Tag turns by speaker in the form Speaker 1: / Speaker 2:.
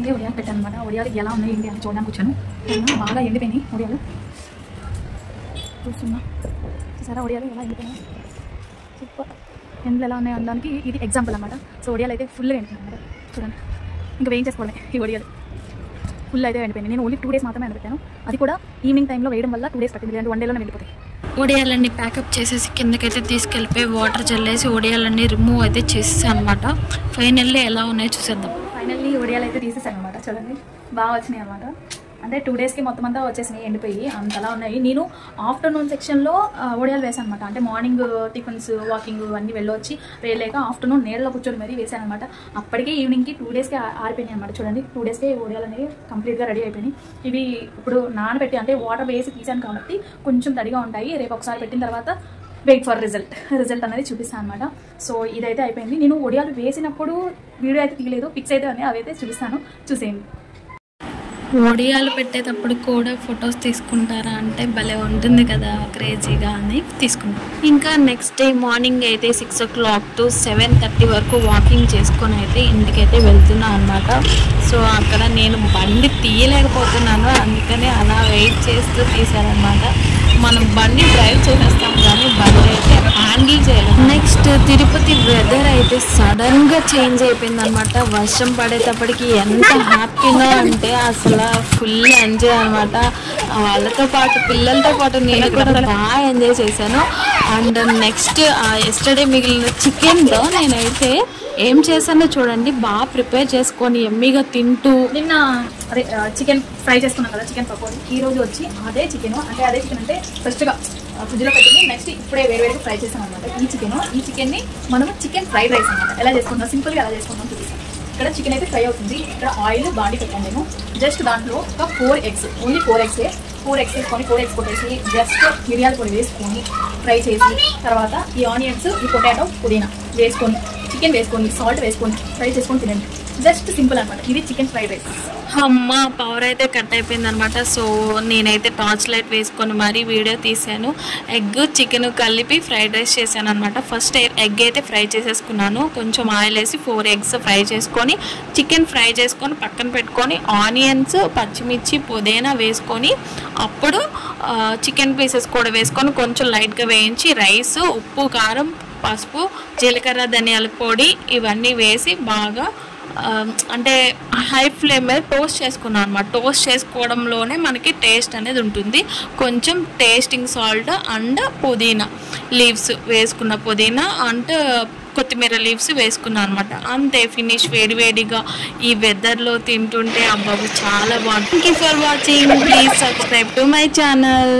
Speaker 1: అయితే వడియాలు పెట్టాను అనమాట. వడియాలు ఎలా ఉన్నాయి ఏంటి అని చూడడానికి వచ్చాను. బాగా ఎండిపోయినాయి వడియాలు. చూస్తున్నా చూసారా వడియాలు ఎలా ఎండిపోయినాయి, సూపర్. ఎండలు ఎలా ఉన్నాయి అనడానికి ఇది ఎగ్జాంపుల్ అనమాట. సో వడియాలు అయితే ఫుల్గా ఎండిపోయినాయి అనమాట. చూడండి, ఇంకా వేయించేసుకోవడమే ఈ వడియాలు. ఫుల్ అయితే ఎండిపోయింది. నేను ఓన్లీ 2 days మాత్రమే ఎండబెట్టాను. అది కూడా ఈవినింగ్ టైంలో వేయడం వల్ల 2 days పట్టింది, లేదంటే 1 dayలోనే వెళ్ళిపోతాయి.
Speaker 2: వడియాలన్నీ ప్యాకప్ చేసేసి కిందకైతే తీసుకెళ్ళిపోయి వాటర్ చల్లేసి వడియాలన్నీ రిమూవ్ అయితే చేసేసాను అనమాట. ఫైనల్లీ ఎలా ఉన్నాయో చూసేద్దాం.
Speaker 1: ఫైనల్లీ వడియాలు అయితే తీసేసాను అనమాట. చూడండి బాగా వచ్చినాయి అనమాట. అంటే 2 daysకి మొత్తం అంతా వచ్చేసినాయి, ఎండిపోయి అంతలా ఉన్నాయి. నేను ఆఫ్టర్నూన్ సెక్షన్లో వడియాలు వేసాను అనమాట. అంటే మార్నింగ్ టిఫిన్స్ వాకింగ్ అన్నీ వెళ్ళొచ్చి వేయలేక ఆఫ్టర్నూన్ నీళ్ళలో కూర్చొని మరీ వేసాను అనమాట. అప్పటికే ఈవినింగ్కి 2 daysకి ఆరిపోయినాయి అనమాట. చూడండి 2 daysకి వడియాలు అనేవి కంప్లీట్గా రెడీ అయిపోయినాయి. ఇవి ఇప్పుడు నానబెట్టి అంటే వాటర్ వేసి తీసాను కాబట్టి కొంచెం తడిగా ఉంటాయి. రేపు ఒకసారి పెట్టిన తర్వాత వెయిట్ ఫర్ రిజల్ట్ అనేది చూపిస్తాను అనమాట. సో ఇదైతే అయిపోయింది. నేను వడియాలు వేసినప్పుడు వీడియో అయితే తీయలేదు, పిక్స్ అయితే ఉన్నాయి, అవైతే చూపిస్తాను, చూసేయండి.
Speaker 2: వడియాలు పెట్టేటప్పుడు కూడా ఫొటోస్ తీసుకుంటారా అంటే భలే ఉంటుంది కదా, క్రేజీగా అని తీసుకుంటాం. ఇంకా నెక్స్ట్ డే మార్నింగ్ అయితే 6 o'clock to 7:30 వరకు వాకింగ్ చేసుకొని అయితే ఇంటికైతే వెళ్తున్నాను అనమాట. సో అక్కడ నేను బండి తీయలేకపోతున్నాను, అందుకని అలా వెయిట్ చేస్తూ తీసారనమాట. మనం బండి డ్రైవ్ చేసేస్తాం కానీ బండి అయితే హ్యాండిల్ చేయలేము. నెక్స్ట్ తిరుపతి వెదర్ అయితే సడన్గా చేంజ్ అయిపోయింది అనమాట. వర్షం పడేటప్పటికి ఎంత హ్యాపీగా అంటే అసలు ఫుల్ ఎంజాయ్ అనమాట. వాళ్ళతో పాటు పిల్లలతో పాటు నేను కూడా బాగా ఎంజాయ్ చేశాను. అండ్ నెక్స్ట్ ఎస్టర్డే మిగిలిన చికెన్తో నేనైతే ఏం చేశానో చూడండి, బాగా ప్రిపేర్ చేసుకొని ఎమ్మీగా తింటూ.
Speaker 1: నిన్న అదే చికెన్ ఫ్రై చేసుకున్నాం కదా, చికెన్ పకోడీ. ఈ రోజు వచ్చి అదే చికెన్ అంటే ఫస్ట్గా ఫ్రిడ్జ్లో పెట్టింది, నెక్స్ట్ ఇప్పుడే వేరువేరుగా ఫ్రై చేసాం అనమాట. ఈ చికెన్ని మనము చికెన్ ఫ్రైడ్ రైస్ అనమాట ఎలా చేసుకుంటాం, సింపుల్గా ఎలా చేసుకుంటాం చూపిస్తాం. ఇక్కడ చికెన్ అయితే ఫ్రై అవుతుంది. ఇక్కడ ఆయిల్ బాండి పెట్టాను నేను. జస్ట్ దాంట్లో ఒక 4 eggs, ఓన్లీ 4 eggs వేసుకొని 4 eggs కొట్టేసి జస్ట్ మిరియాల పొడి వేసుకొని ఫ్రై చేసి తర్వాత ఈ ఆనియన్స్, ఈ పొటాటో, పుదీనా వేసుకొని చికెన్ వేసుకొని సాల్ట్ వేసుకొని ఫ్రై చేసుకొని తినండి. జస్ట్ సింపుల్ అనమాట. ఇది చికెన్ ఫ్రైడ్ రైస్.
Speaker 2: అమ్మ పవర్ అయితే కట్ అయిపోయింది అనమాట. సో నేనైతే టార్చ్ లైట్ వేసుకొని మరీ వీడియో తీసాను. ఎగ్ చికెన్ కలిపి ఫ్రైడ్ రైస్ చేశాను అనమాట. ఫస్ట్ ఎగ్ అయితే ఫ్రై చేసేసుకున్నాను, కొంచెం ఆయిల్ వేసి 4 eggs ఫ్రై చేసుకొని చికెన్ ఫ్రై చేసుకొని పక్కన పెట్టుకొని ఆనియన్స్, పచ్చిమిర్చి, పుదీనా వేసుకొని అప్పుడు చికెన్ పీసెస్ కూడా వేసుకొని కొంచెం లైట్గా వేయించి రైస్, ఉప్పు, కారం, పసుపు, జీలకర్ర, ధనియాల పొడి ఇవన్నీ వేసి బాగా అంటే హై ఫ్లేమ్ మీద టోస్ట్ చేసుకున్నాను అనమాట. టోస్ట్ చేసుకోవడంలోనే మనకి టేస్ట్ అనేది ఉంటుంది. కొంచెం టేస్టింగ్ సాల్ట్ అండ్ పుదీనా లీవ్స్ వేసుకున్న, పుదీనా అండ్ కొత్తిమీర లీవ్స్ వేసుకున్నాను అనమాట. అంతే, ఫినిష్. వేడివేడిగా ఈ వెదర్లో తింటుంటే అబ్బాబు చాలా బాగుంటుంది. Thank you for watching. Please subscribe to my channel.